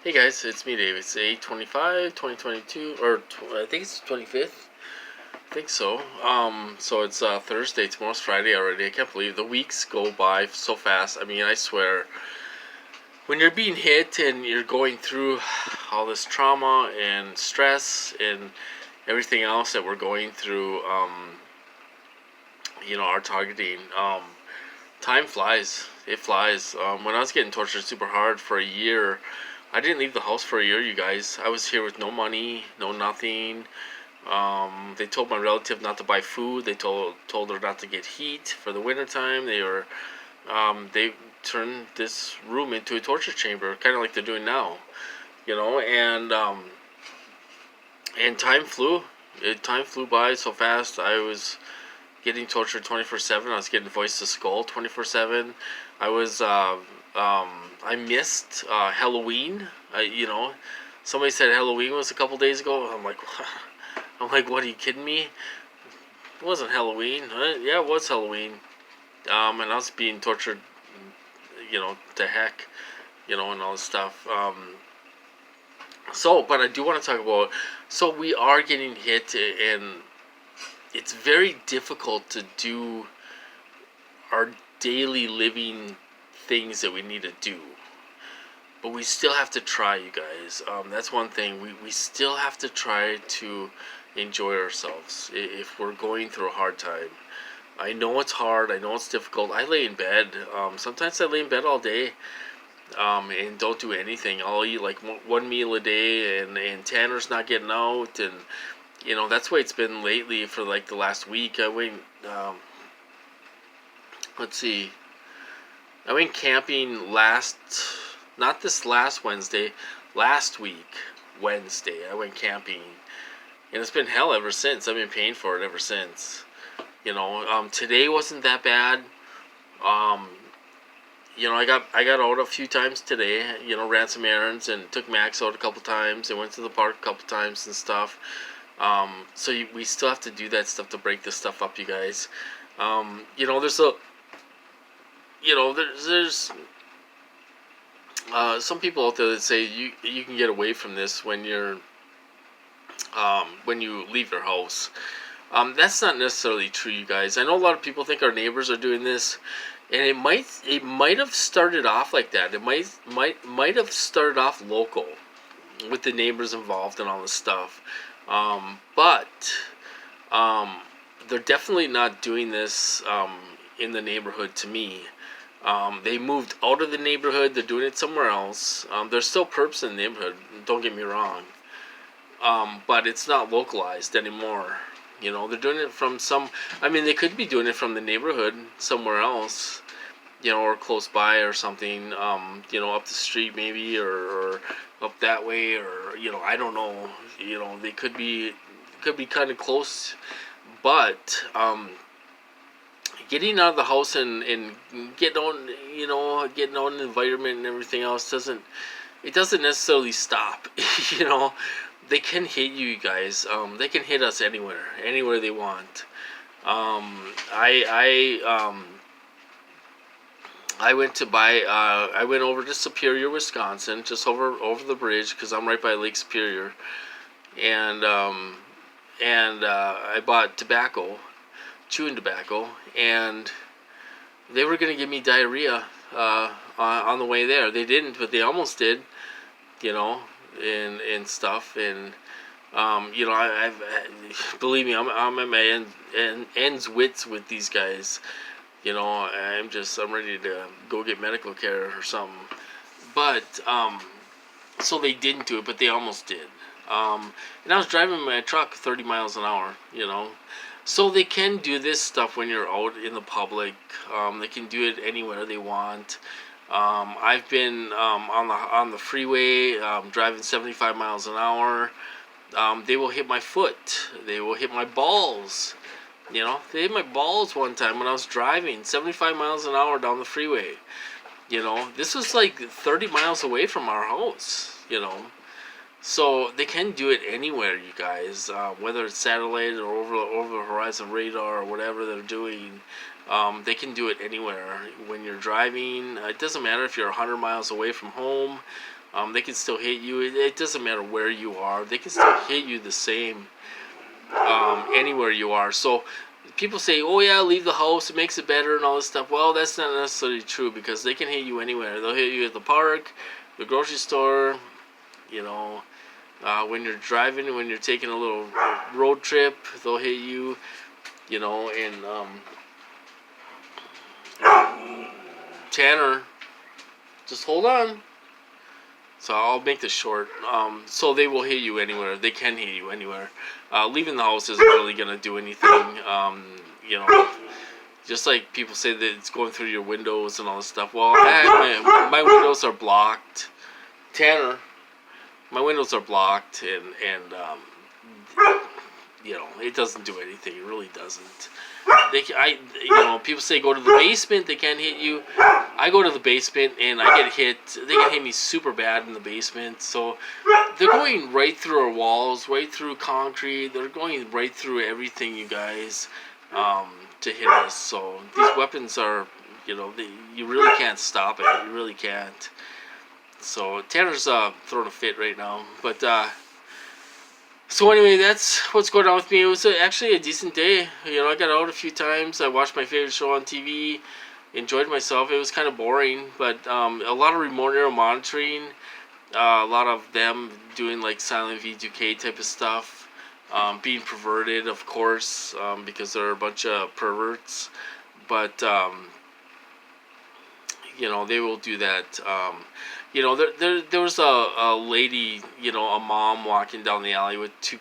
Hey guys, it's me, Dave. It's 8/25, 2022, or I think it's 25th. I think so. So it's Thursday. Tomorrow's Friday already. I can't believe the weeks go by so fast. I mean, I swear, when you're being hit and you're going through all this trauma and stress and everything else that we're going through, our targeting, time flies. It flies. When I was getting tortured super hard for a year, I didn't leave the house for a year, you guys. I was here with no money, no nothing. They told my relative not to buy food. They told her not to get heat for the wintertime. They turned this room into a torture chamber, kind of like they're doing now, and time flew. Time flew by so fast. I was getting tortured 24/7. I was getting voice to skull 24/7. I was I missed Halloween. Somebody said Halloween was a couple days ago. What are you kidding me? It wasn't Halloween. Yeah, it was Halloween. And I was being tortured, to heck, and all this stuff. But I do want to talk about. So we are getting hit, and it's very difficult to do our daily living things that we need to do. But we still have to try, you guys. That's one thing. We still have to try to enjoy ourselves if we're going through a hard time. I know it's hard. I know it's difficult. I lay in bed. Sometimes I lay in bed all day and don't do anything. I'll eat like one meal a day, and Tanner's not getting out. And, that's the way it's been lately for like the last week. I went, let's see. I went camping not this last Wednesday, last week, Wednesday, I went camping. And it's been hell ever since. I've been paying for it ever since. Today wasn't that bad. I got out a few times today. Ran some errands and took Max out a couple times and went to the park a couple times and stuff. We still have to do that stuff to break this stuff up, you guys. There's some people out there that say you can get away from this when you leave your house. That's not necessarily true, you guys. I know a lot of people think our neighbors are doing this, and it might have started off like that. It might have started off local with the neighbors involved and all this stuff. But they're definitely not doing this in the neighborhood to me. They moved out of the neighborhood. They're doing it somewhere else. There's still perps in the neighborhood. Don't get me wrong. But it's not localized anymore. They're doing it from they could be doing it from the neighborhood somewhere else, or close by or something, up the street maybe, or up that way, or, I don't know. They could be kind of close, but, getting out of the house and getting out in the environment and everything else doesn't necessarily stop. They can hit you guys. They can hit us anywhere they want. I went to buy. I went over to Superior, Wisconsin, just over the bridge because I'm right by Lake Superior, and I bought chewing tobacco, and they were gonna give me diarrhea on the way there. They didn't, but they almost did. And stuff, and I've believe me, I'm at my ends wits with these guys. I'm ready to go get medical care or something. But so they didn't do it, but they almost did. And I was driving my truck 30 miles an hour. So they can do this stuff when you're out in the public. They can do it anywhere they want. I've been on the freeway driving 75 miles an hour. They will hit my foot. They will hit my balls. They hit my balls one time when I was driving 75 miles an hour down the freeway. This was like 30 miles away from our house. So they can do it anywhere, you guys. Whether it's satellite or over horizon radar or whatever they're doing. They can do it anywhere. When you're driving, it doesn't matter if you're 100 miles away from home. They can still hit you. It doesn't matter where you are. They can still hit you the same anywhere you are. So people say, oh yeah, leave the house, it makes it better and all this stuff. Well, that's not necessarily true, because they can hit you anywhere. They'll hit you at the park, the grocery store, you know, when you're driving, when you're taking a little road trip, they'll hit you, you know. And Tanner, just hold on. So I'll make this short. So they will hit you anywhere. They can hit you anywhere. Leaving the house isn't really going to do anything. You know, just like people say that it's going through your windows and all this stuff. Well, my windows are blocked. Tanner, my windows are blocked, and you know, it doesn't do anything. It really doesn't. You know, people say go to the basement, they can't hit you. I go to the basement and I get hit. They can hit me super bad in the basement. So they're going right through our walls, right through concrete. They're going right through everything, you guys, to hit us. So these weapons are, you know, you really can't stop it. You really can't. So Tanner's throwing a fit right now, but. So anyway, that's what's going on with me. It was actually a decent day. You know, I got out a few times. I watched my favorite show on TV. Enjoyed myself. It was kind of boring, but a lot of remote neural monitoring. A lot of them doing like silent V2K type of stuff. Being perverted, of course, because they're a bunch of perverts. But, you know, they will do that. You know, there was a lady, you know, a mom walking down the alley with two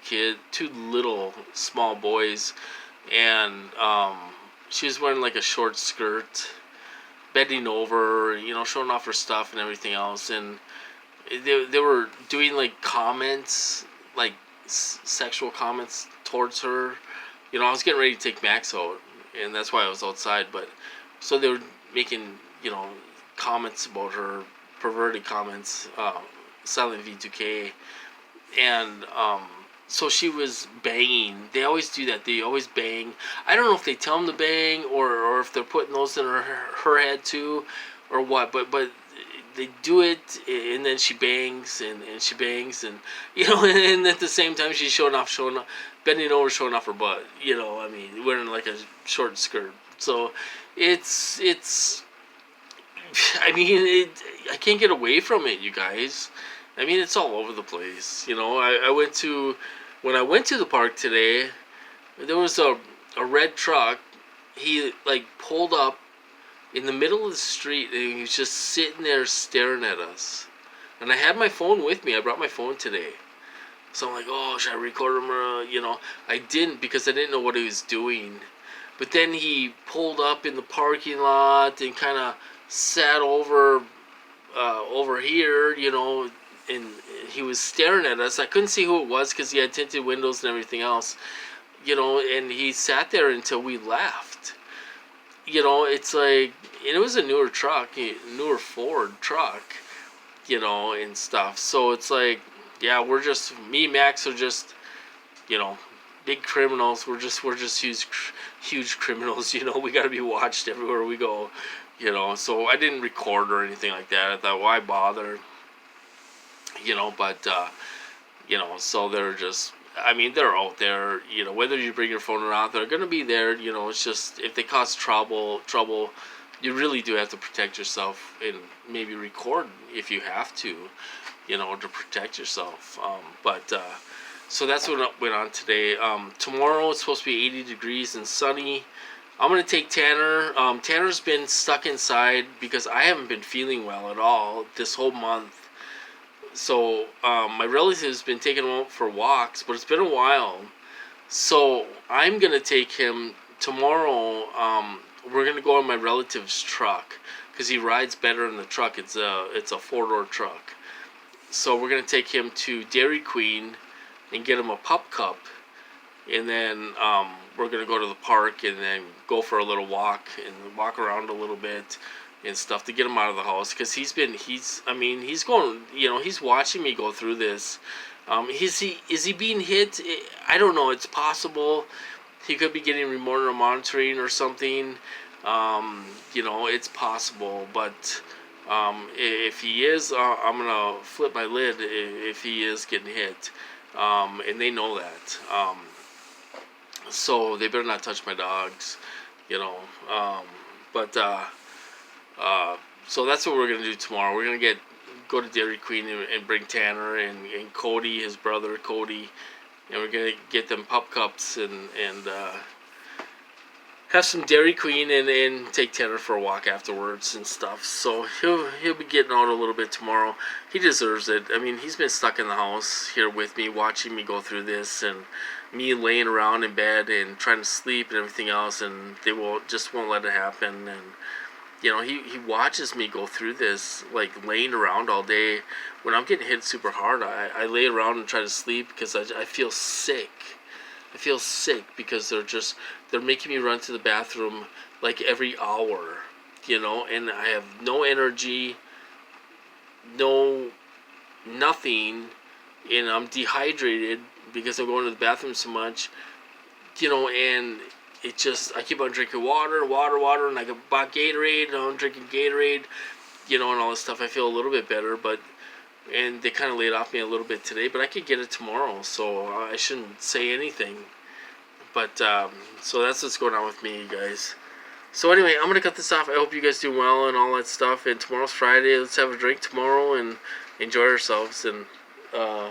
little small boys, and she was wearing like a short skirt, bending over, you know, showing off her stuff and everything else, and they were doing like comments, like sexual comments towards her. You know, I was getting ready to take Max out, and that's why I was outside. But so they were making, you know, comments about her, perverted comments, silent V2K, and so she was banging. They always do that. They always bang. I don't know if they tell them to bang or if they're putting those in her head too, or what. But they do it, and then she bangs and she bangs, and you know, and at the same time she's showing off, bending over, showing off her butt. You know, I mean, wearing like a short skirt. So it's. I mean, I can't get away from it, you guys. I mean, it's all over the place. You know, when I went to the park today, there was a red truck. He like pulled up in the middle of the street, and he was just sitting there staring at us. And I had my phone with me. I brought my phone today. So I'm like, oh, should I record him? You know, I didn't, because I didn't know what he was doing. But then he pulled up in the parking lot and kind of sat over here, you know, and he was staring at us. I couldn't see who it was because he had tinted windows and everything else, you know, and he sat there until we left. You know, it's like, and it was a newer truck, newer Ford truck, you know, and stuff. So it's like, yeah, me and Max are just, you know, big criminals. We're just huge criminals, you know. We got to be watched everywhere we go. You know, so I didn't record or anything like that. I thought, why bother? You know, but, you know, so they're just, I mean, they're out there, you know, whether you bring your phone or not, they're going to be there, you know. It's just, if they cause trouble, you really do have to protect yourself, and maybe record if you have to, you know, to protect yourself. So that's what went on today. Tomorrow it's supposed to be 80 degrees and sunny. I'm going to take Tanner. Tanner's been stuck inside because I haven't been feeling well at all this whole month. So my relative's been taking him out for walks, but it's been a while. So I'm going to take him tomorrow. We're going to go on my relative's truck because he rides better in the truck. It's a 4-door truck. So we're going to take him to Dairy Queen and get him a pup cup. And then we're going to go to the park and then go for a little walk and walk around a little bit and stuff to get him out of the house. Because he's going, you know, he's watching me go through this. Is he being hit? I don't know. It's possible. He could be getting remote neural monitoring or something. You know, it's possible. But If he is, I'm gonna flip my lid if he is getting hit, and they know that. So they better not touch my dogs, you know. But so that's what we're gonna do tomorrow. We're gonna go to Dairy Queen and bring Tanner and Cody, his brother Cody, and we're gonna get them pup cups and have some Dairy Queen and take Tanner for a walk afterwards and stuff. So he'll be getting out a little bit tomorrow. He deserves it. I mean, he's been stuck in the house here with me, watching me go through this, and me laying around in bed and trying to sleep and everything else, and they won't let it happen. And you know, he watches me go through this, like laying around all day. When I'm getting hit super hard, I lay around and try to sleep because I feel sick. I feel sick because they're making me run to the bathroom like every hour, you know, and I have no energy, no nothing, and I'm dehydrated because I'm going to the bathroom so much, you know, and it just, I keep on drinking water, and I bought Gatorade, and I'm drinking Gatorade, you know, and all this stuff. I feel a little bit better, and they kind of laid off me a little bit today, but I could get it tomorrow, so I shouldn't say anything. But, so that's what's going on with me, you guys. So anyway, I'm going to cut this off. I hope you guys do well and all that stuff. And tomorrow's Friday. Let's have a drink tomorrow and enjoy ourselves. And I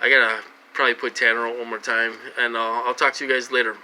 got to probably put Tanner out one more time. And I'll talk to you guys later.